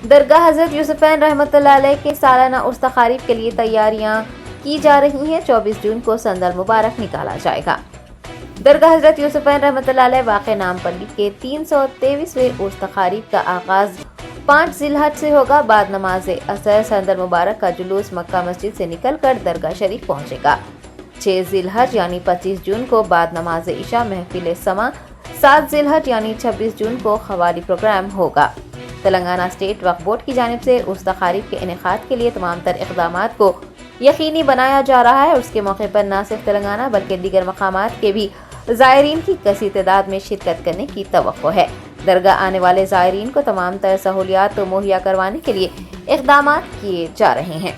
दरगाह हज़रत यूसुफ़ैन रहमतुल्लाह अलैह के सालाना उर्स तक़ारीब के लिए तैयारियां की जा रही हैं। 24 जून को संदल मुबारक निकाला जाएगा। दरगाह हज़रत यूसुफ़ैन रहमतुल्लाह अलैह वाक़े नामपल्ली के 323वें उर्स तक़ारीब का आगाज़ 5 ज़िलहज से होगा। बाद नमाज असर संदल मुबारक का जुलूस मक्का मस्जिद से निकलकर दरगाह शरीफ पहुँचेगा। 6 ज़िलहज यानी 25 जून को बाद नमाज इशा महफिल समा, 7 ज़िलहज यानी 26 जून को ख़वाली प्रोग्राम होगा। तेलंगाना स्टेट वक्फ बोर्ड की जानिब से उर्स तक़ारीब के इनेकाद के लिए तमाम तर इक़दामात को यकीनी बनाया जा रहा है। उसके मौके पर न सिर्फ तेलंगाना बल्कि दीगर मकामात के भी ज़ायरीन की कसी तादाद में शिरकत करने की तवक्को है। दरगाह आने वाले ज़ायरीन को तमाम तर सहूलियात मुहैया करवाने के लिए इक़दामात किए जा रहे हैं।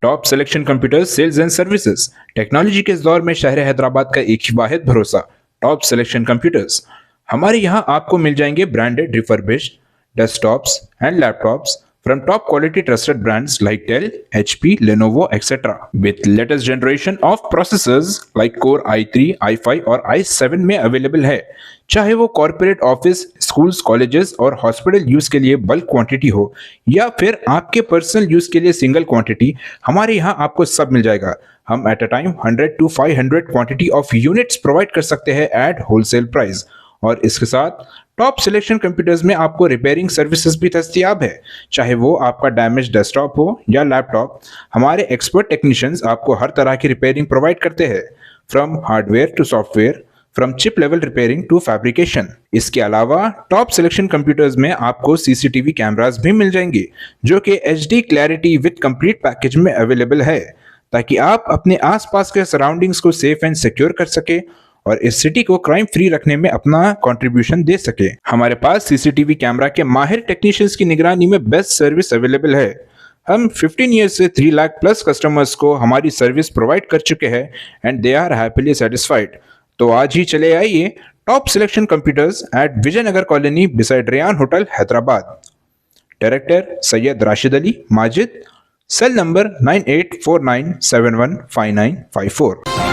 Top selection computer sales and services. Technology के इस दौर में शहर हैदराबाद का एक ही वाहिद भरोसा टॉप सिलेक्शन कंप्यूटर्स। हमारे यहाँ आपको मिल जाएंगे branded refurbished desktops and laptops from top quality trusted brands like Dell, HP, Lenovo, etc. with latest generation of processors like Core i3, i5 और i7 में अवेलेबल है। चाहे वो कॉर्पोरेट ऑफिस, स्कूल्स, कॉलेजेस और हॉस्पिटल यूज के लिए bulk quantity हो या फिर आपके पर्सनल यूज के लिए सिंगल क्वांटिटी, हमारे यहाँ आपको सब मिल जाएगा। हम at a time 100 to 500 quantity of units provide कर सकते हैं एट होलसेल प्राइस। और इसके साथ टॉप सिलेक्शन कंप्यूटर्स में आपको रिपेयरिंग सर्विसेज भी दस्तयाब है। चाहे वो आपका डैमेज डेस्कटॉप हो या लैपटॉप, हमारे एक्सपर्ट टेक्नीशियंस आपको हर तरह की रिपेयरिंग प्रोवाइड करते हैं, from hardware to software, from chip level repairing to fabrication. इसके अलावा टॉप सिलेक्शन कंप्यूटर्स में आपको सीसीटीवी कैमरास भी मिल जाएंगे जो कि HD clarity with complete package में अवेलेबल है, ताकि आप अपने आसपास के सराउंडिंग्स को सेफ एंड सिक्योर कर सके और इस सिटी को क्राइम फ्री रखने में अपना कंट्रीब्यूशन दे सके। हमारे पास सीसीटीवी कैमरा के माहिर टेक्नीशियंस की निगरानी में बेस्ट सर्विस अवेलेबल है। हम 15 ईयर्स से 3 लाख प्लस कस्टमर्स को हमारी सर्विस प्रोवाइड कर चुके हैं and they are happily satisfied. तो आज ही चले आइए top selection computers at Vijayanagar colony beside Rayan hotel Hyderabad. Director Syed Rashid Ali Majid, cell number 9849715954।